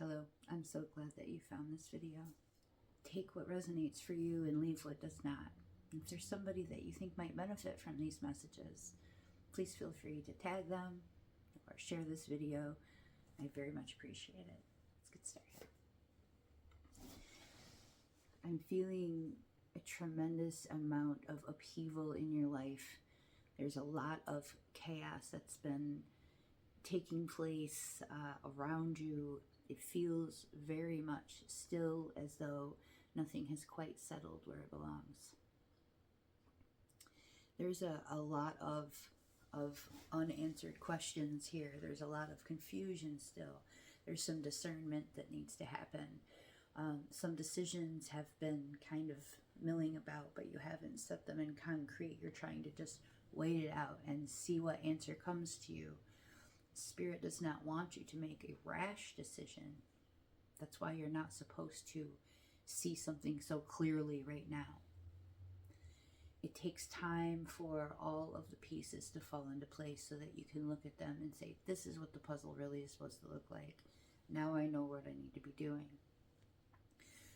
Hello, I'm so glad that you found this video. Take what resonates for you and leave what does not. If there's somebody that you think might benefit from these messages, please feel free to tag them or share this video. I very much appreciate it. Let's get started. I'm feeling a tremendous amount of upheaval in your life. There's a lot of chaos that's been taking place around you. It feels very much still as though nothing has quite settled where it belongs. There's a lot of unanswered questions here. There's a lot of confusion still. There's some discernment that needs to happen. Some decisions have been kind of milling about, but you haven't set them in concrete. You're trying to just wait it out and see what answer comes to you. Spirit does not want you to make a rash decision. That's why you're not supposed to see something so clearly right now. It takes time for all of the pieces to fall into place so that you can look at them and say, this is what the puzzle really is supposed to look like. Now I know what I need to be doing.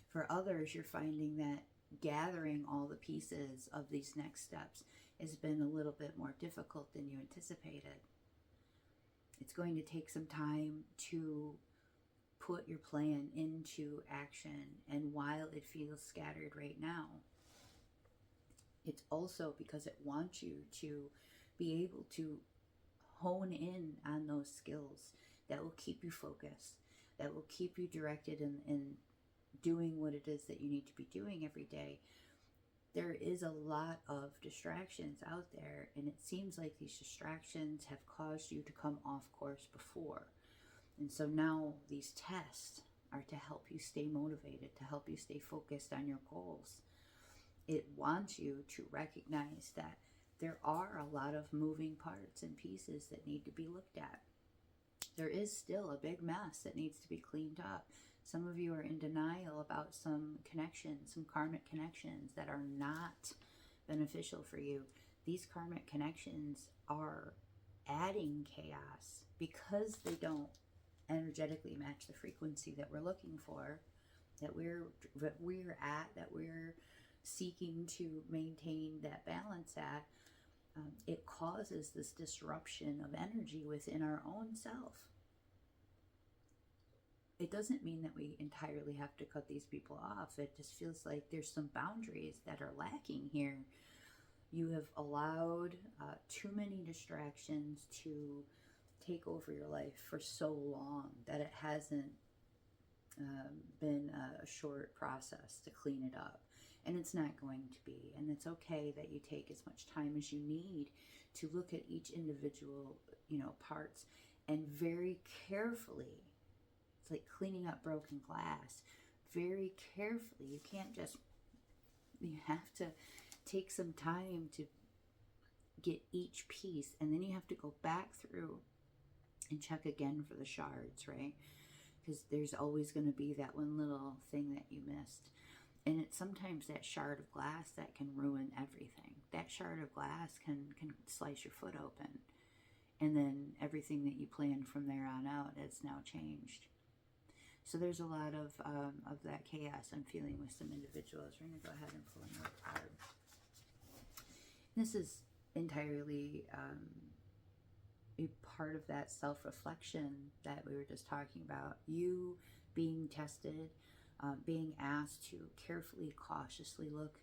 For others, you're finding that gathering all the pieces of these next steps has been a little bit more difficult than you anticipated. It's going to take some time to put your plan into action, and while it feels scattered right now, it's also because it wants you to be able to hone in on those skills that will keep you focused, that will keep you directed in doing what it is that you need to be doing every day. There is a lot of distractions out there, and it seems like these distractions have caused you to come off course before. And so now these tests are to help you stay motivated, to help you stay focused on your goals. It wants you to recognize that there are a lot of moving parts and pieces that need to be looked at. There is still a big mess that needs to be cleaned up. Some of you are in denial about some connections, some karmic connections that are not beneficial for you. These karmic connections are adding chaos because they don't energetically match the frequency that we're looking for, that we're seeking to maintain that balance at. It causes this disruption of energy within our own self. It doesn't mean that we entirely have to cut these people off. It just feels like there's some boundaries that are lacking here. You have allowed too many distractions to take over your life for so long that it hasn't been a short process to clean it up. And it's not going to be. And it's okay that you take as much time as you need to look at each individual, parts, and very carefully. It's like cleaning up broken glass. Very carefully. You have to take some time to get each piece, and then you have to go back through and check again for the shards, right? Because there's always going to be that one little thing that you missed. And it's sometimes that shard of glass that can ruin everything. That shard of glass can slice your foot open. And then everything that you planned from there on out has now changed. So there's a lot of that chaos I'm feeling with some individuals. We're going to go ahead and pull another card. This is entirely a part of that self-reflection that we were just talking about. You being tested, being asked to carefully, cautiously look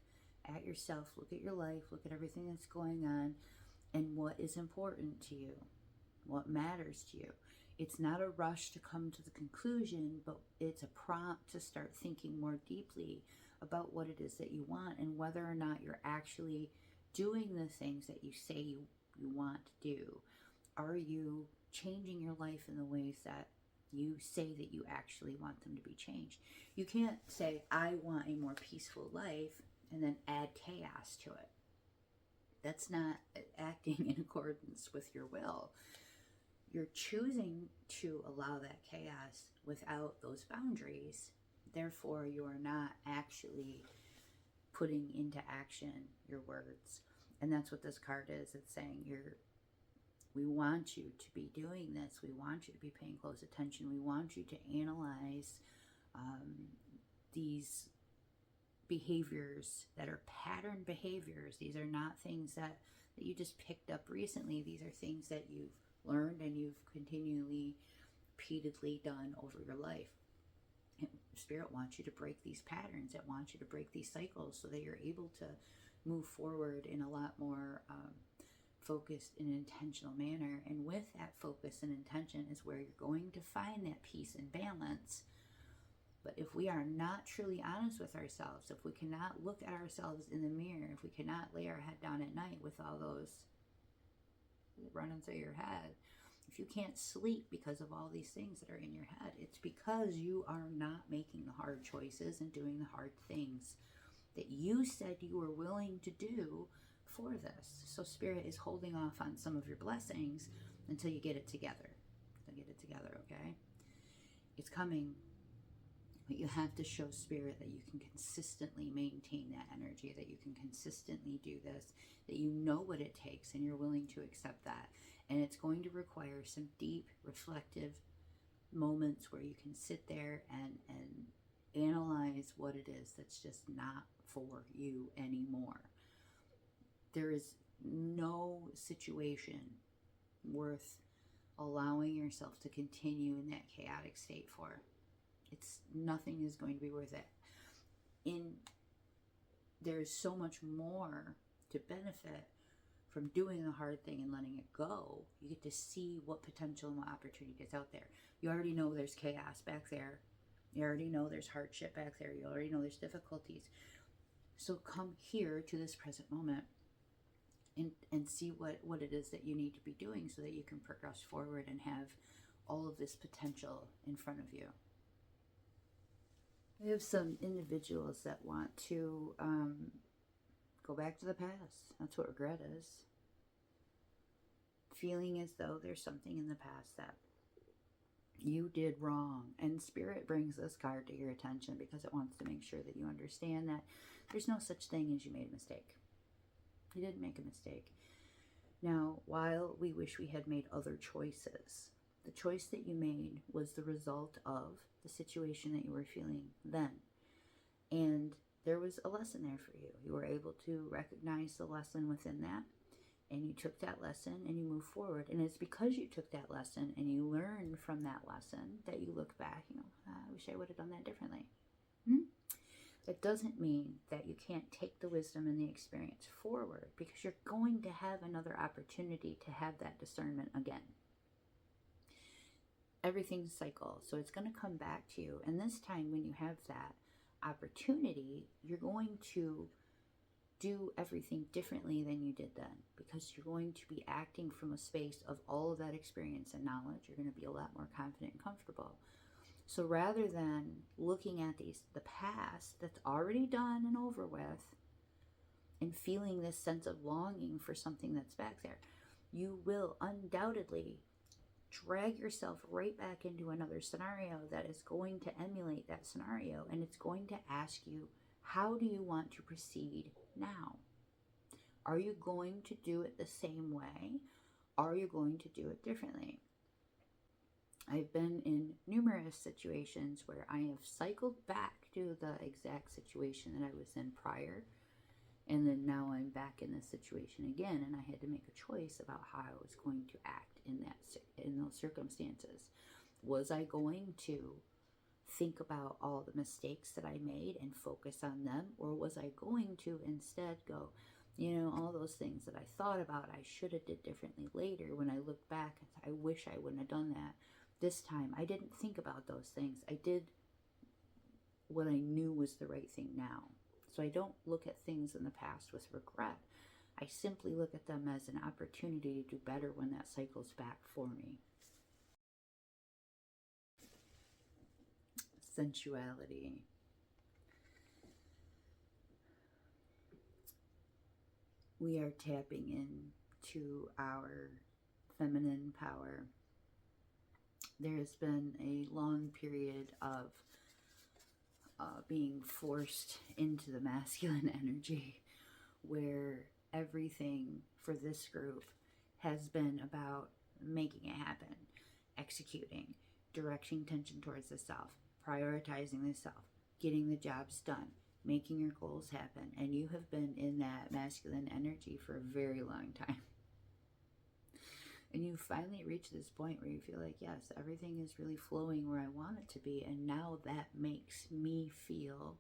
at yourself, look at your life, look at everything that's going on, and what is important to you, what matters to you. It's not a rush to come to the conclusion, but it's a prompt to start thinking more deeply about what it is that you want and whether or not you're actually doing the things that you say you want to do. Are you changing your life in the ways that you say that you actually want them to be changed? You can't say, I want a more peaceful life, and then add chaos to it. That's not acting in accordance with your will. You're choosing to allow that chaos without those boundaries. Therefore, you are not actually putting into action your words. And that's what this card is. It's saying We want you to be doing this. We want you to be paying close attention. We want you to analyze these behaviors that are pattern behaviors. These are not things that you just picked up recently. These are things that you've learned and you've continually, repeatedly done over your life. And Spirit wants you to break these patterns. It wants you to break these cycles so that you're able to move forward in a lot more focused and intentional manner. And with that focus and intention is where you're going to find that peace and balance. But if we are not truly honest with ourselves, if we cannot look at ourselves in the mirror, if we cannot lay our head down at night with all those running through your head, if you can't sleep because of all these things that are in your head, it's because you are not making the hard choices and doing the hard things that you said you were willing to do for this. So Spirit is holding off on some of your blessings until you get it together. Okay? It's coming. But you have to show Spirit that you can consistently maintain that energy, that you can consistently do this, that you know what it takes and you're willing to accept that. And it's going to require some deep, reflective moments where you can sit there and analyze what it is that's just not for you anymore. There is no situation worth allowing yourself to continue in that chaotic state for. Nothing is going to be worth it. There's so much more to benefit from doing the hard thing and letting it go. You get to see what potential and what opportunity is out there. You already know there's chaos back there. You already know there's hardship back there. You already know there's difficulties. So come here to this present moment and see what it is that you need to be doing so that you can progress forward and have all of this potential in front of you. We have some individuals that want to go back to the past. That's what regret is. Feeling as though there's something in the past that you did wrong. And Spirit brings this card to your attention because it wants to make sure that you understand that there's no such thing as you made a mistake. You didn't make a mistake. Now, while we wish we had made other choices, the choice that you made was the result of the situation that you were feeling then. And there was a lesson there for you. You were able to recognize the lesson within that, and you took that lesson and you move forward. And it's because you took that lesson and you learned from that lesson that you look back, I wish I would have done that differently. That doesn't mean that you can't take the wisdom and the experience forward, because you're going to have another opportunity to have that discernment again. Everything's cycle, so it's going to come back to you. And this time when you have that opportunity, you're going to do everything differently than you did then, because you're going to be acting from a space of all of that experience and knowledge. You're going to be a lot more confident and comfortable. So rather than looking at the past that's already done and over with and feeling this sense of longing for something that's back there, you will undoubtedly drag yourself right back into another scenario that is going to emulate that scenario, and it's going to ask you, how do you want to proceed now? Are you going to do it the same way? Are you going to do it differently? I've been in numerous situations where I have cycled back to the exact situation that I was in prior, and then now I'm back in this situation again, and I had to make a choice about how I was going to act in those circumstances. Was I going to think about all the mistakes that I made and focus on them, or was I going to instead go, all those things that I thought about I should have did differently later, when I look back, I wish I wouldn't have done that. This time I didn't think about those things. I did what I knew was the right thing now. So I don't look at things in the past with regret. I simply look at them as an opportunity to do better when that cycles back for me. Sensuality. We are tapping into our feminine power. There has been a long period of being forced into the masculine energy, where everything for this group has been about making it happen, executing, directing attention towards the self, prioritizing the self, getting the jobs done, making your goals happen. And you have been in that masculine energy for a very long time. And you finally reach this point where you feel like, yes, everything is really flowing where I want it to be. And now that makes me feel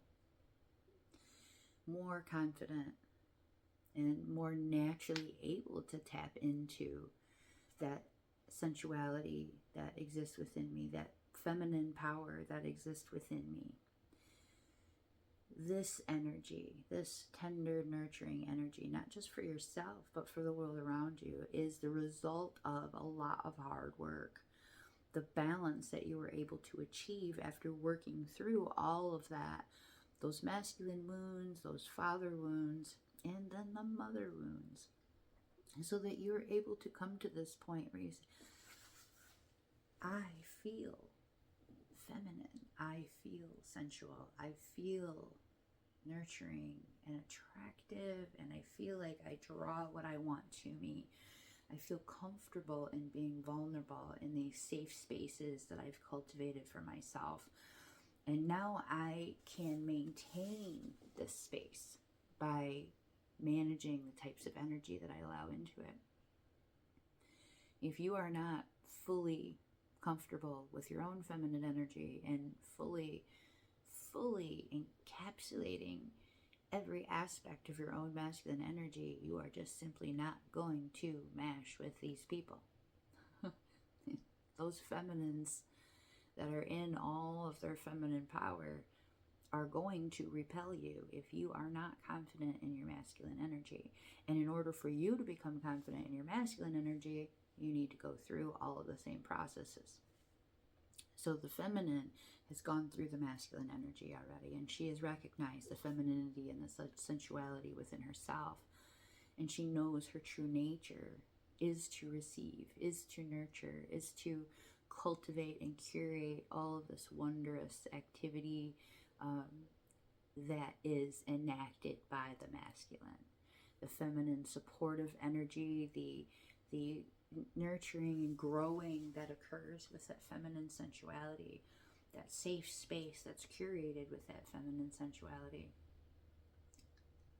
more confident and more naturally able to tap into that sensuality that exists within me, that feminine power that exists within me. This energy, this tender, nurturing energy, not just for yourself, but for the world around you, is the result of a lot of hard work. The balance that you were able to achieve after working through all of that, those masculine wounds, those father wounds, and then the mother wounds, so that you're able to come to this point where you say, I feel feminine, I feel sensual, I feel nurturing and attractive, and I feel like I draw what I want to me. I feel comfortable in being vulnerable in these safe spaces that I've cultivated for myself. And now I can maintain this space by managing the types of energy that I allow into it. If you are not fully comfortable with your own feminine energy and fully encapsulating every aspect of your own masculine energy, you are just simply not going to mash with these people. Those feminines that are in all of their feminine power are going to repel you if you are not confident in your masculine energy. And in order for you to become confident in your masculine energy, you need to go through all of the same processes. So the feminine has gone through the masculine energy already, and she has recognized the femininity and the sensuality within herself. And she knows her true nature is to receive, is to nurture, is to cultivate and curate all of this wondrous activity that is enacted by the masculine. The feminine supportive energy, the nurturing and growing that occurs with that feminine sensuality, that safe space that's curated with that feminine sensuality,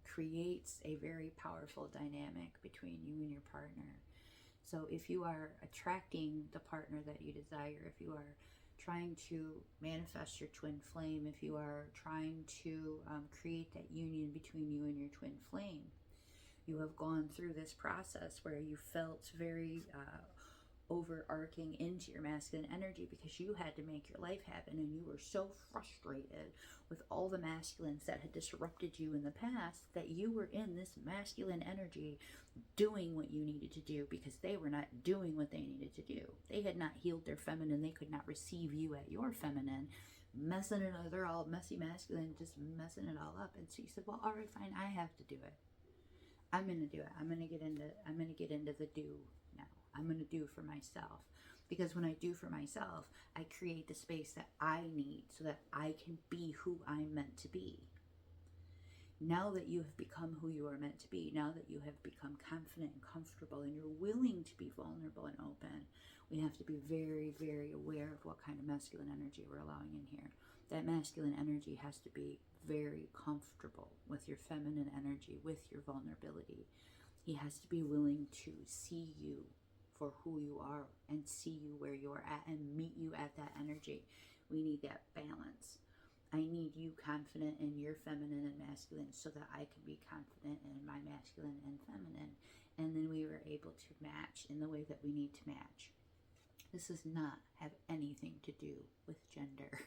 creates a very powerful dynamic between you and your partner. So if you are attracting the partner that you desire, if you are trying to manifest your twin flame, if you are trying to create that union between you and your twin flame, you have gone through this process where you felt very overarching into your masculine energy because you had to make your life happen, and you were so frustrated with all the masculines that had disrupted you in the past that you were in this masculine energy doing what you needed to do because they were not doing what they needed to do. They had not healed their feminine. They could not receive you at your feminine. Messing it up. They're all messy masculine, just messing it all up. And so you said, well, all right, fine, I have to do it. I'm going to do it. I'm going to get into the do now. I'm going to do for myself. Because when I do for myself, I create the space that I need so that I can be who I'm meant to be. Now that you have become who you are meant to be, now that you have become confident and comfortable and you're willing to be vulnerable and open, we have to be very, very aware of what kind of masculine energy we're allowing in here. That masculine energy has to be very comfortable with your feminine energy, with your vulnerability. He has to be willing to see you for who you are and see you where you are at and meet you at that energy. We need that balance. I need you confident in your feminine and masculine so that I can be confident in my masculine and feminine. And then we were able to match in the way that we need to match. This does not have anything to do with gender.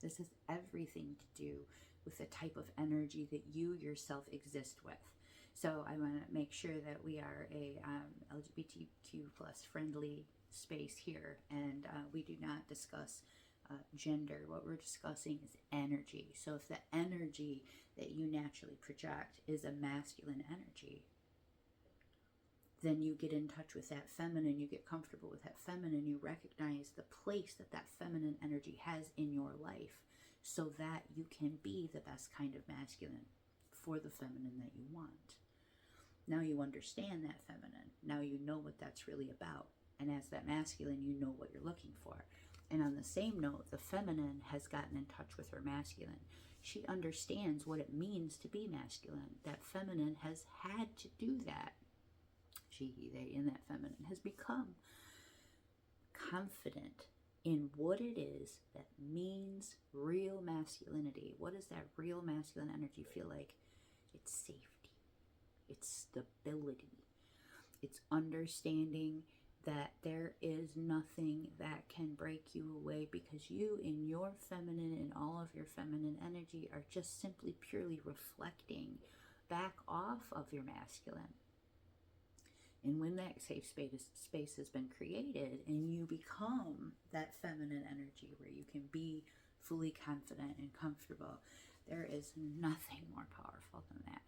This has everything to do with the type of energy that you yourself exist with. So I want to make sure that we are a LGBTQ plus friendly space here, and we do not discuss gender. What we're discussing is energy. So if the energy that you naturally project is a masculine energy, then you get in touch with that feminine, you get comfortable with that feminine, you recognize the place that that feminine energy has in your life so that you can be the best kind of masculine for the feminine that you want. Now you understand that feminine. Now you know what that's really about. And as that masculine, you know what you're looking for. And on the same note, the feminine has gotten in touch with her masculine. She understands what it means to be masculine. That feminine has had to do that. She, they, in that feminine has become confident in what it is that means real masculinity. What does that real masculine energy feel like? It's safety. It's stability. It's understanding that there is nothing that can break you away, because you in your feminine and all of your feminine energy are just simply purely reflecting back off of your masculine. And when that safe space has been created and you become that feminine energy where you can be fully confident and comfortable, there is nothing more powerful than that.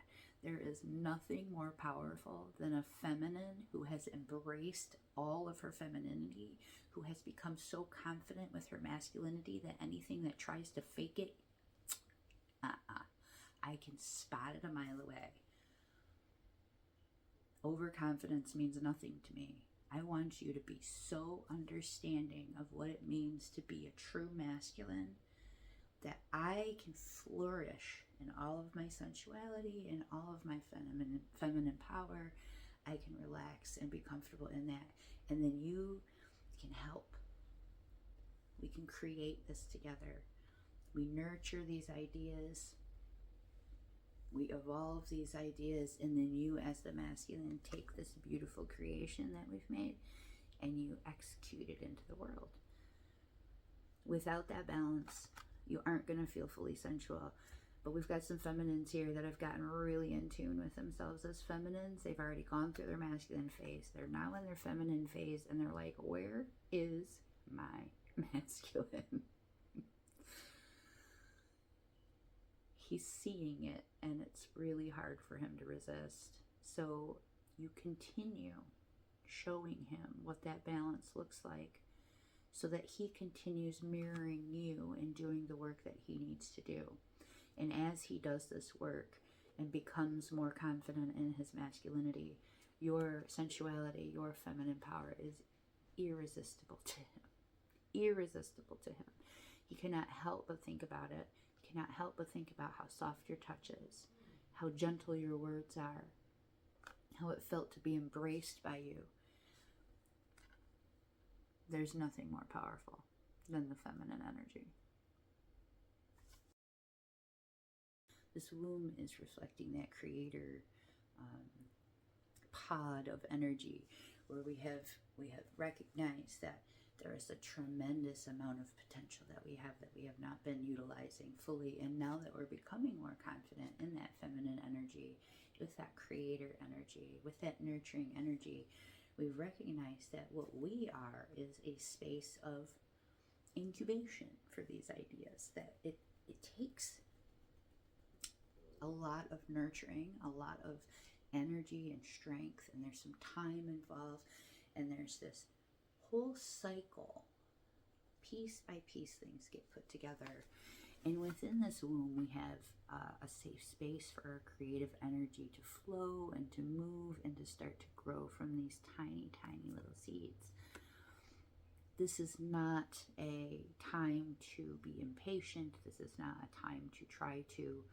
There is nothing more powerful than a feminine who has embraced all of her femininity, who has become so confident with her masculinity that anything that tries to fake it, I can spot it a mile away. Overconfidence means nothing to me. I want you to be so understanding of what it means to be a true masculine that I can flourish in all of my sensuality and all of my feminine power. I can relax and be comfortable in that. And then you can help. We can create this together. We nurture these ideas. We evolve these ideas, and then you as the masculine take this beautiful creation that we've made and you execute it into the world. Without that balance, you aren't going to feel fully sensual. But we've got some feminines here that have gotten really in tune with themselves as feminines. They've already gone through their masculine phase. They're now in their feminine phase, and they're like, where is my masculine? He's seeing it, and it's really hard for him to resist. So you continue showing him what that balance looks like, so that he continues mirroring you and doing the work that he needs to do. And as he does this work and becomes more confident in his masculinity, your sensuality, your feminine power is irresistible to him. Irresistible to him. He cannot help but think about it. He cannot help but think about how soft your touch is, how gentle your words are, how it felt to be embraced by you. There's nothing more powerful than the feminine energy. This womb is reflecting that creator pod of energy, where we have recognized that there is a tremendous amount of potential that we have not been utilizing fully. And now that we're becoming more confident in that feminine energy, with that creator energy, with that nurturing energy, we recognize that what we are is a space of incubation for these ideas, that it takes a lot of nurturing, a lot of energy and strength, and there's some time involved, and there's this whole cycle. Piece by piece things get put together, and within this womb we have a safe space for our creative energy to flow and to move and to start to grow from these tiny little seeds. This is not a time to be impatient. This is not a time to try to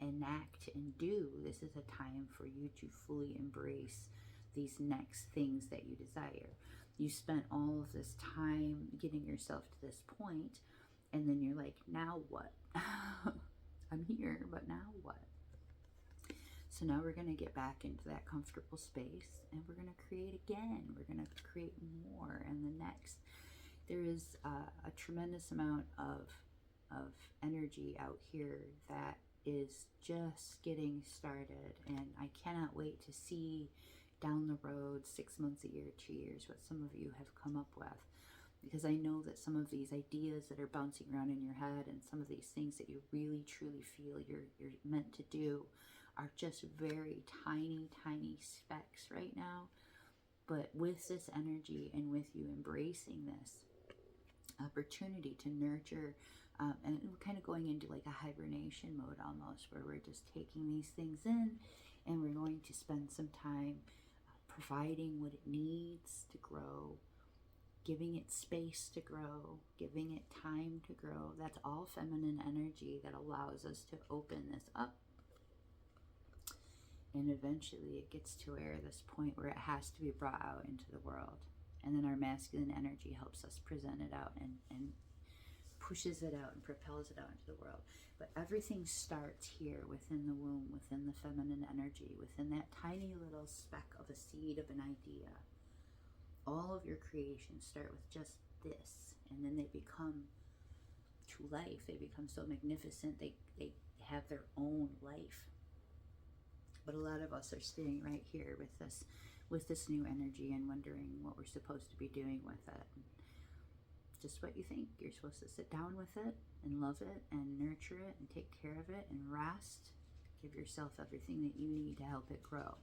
enact and do. This is a time for you to fully embrace these next things that you desire. You spent all of this time getting yourself to this point, and then you're like, now what? I'm here, but now what? So now we're going to get back into that comfortable space, and we're going to create again. We're going to create more, and the next. There is a tremendous amount of energy out here that is just getting started, and I cannot wait to see down the road, 6 months, a year, 2 years, what some of you have come up with, because I know that some of these ideas that are bouncing around in your head and some of these things that you really truly feel you're meant to do are just very tiny specks right now. But with this energy and with you embracing this opportunity to nurture, and we're kind of going into like a hibernation mode almost, where we're just taking these things in And we're going to spend some time providing what it needs to grow, giving it space to grow, giving it time to grow. That's all feminine energy that allows us to open this up. And eventually it gets to where this point where it has to be brought out into the world. And then our masculine energy helps us present it out and pushes it out and propels it out into the world. But everything starts here within the womb, within the feminine energy, within that tiny little speck of a seed of an idea. All of your creations start with just this, and then they become to life. They become so magnificent. They have their own life. But a lot of us are sitting right here with this new energy and wondering what we're supposed to be doing with it. Just what you think. You're supposed to sit down with it and love it and nurture it and take care of it and rest. Give yourself everything that you need to help it grow.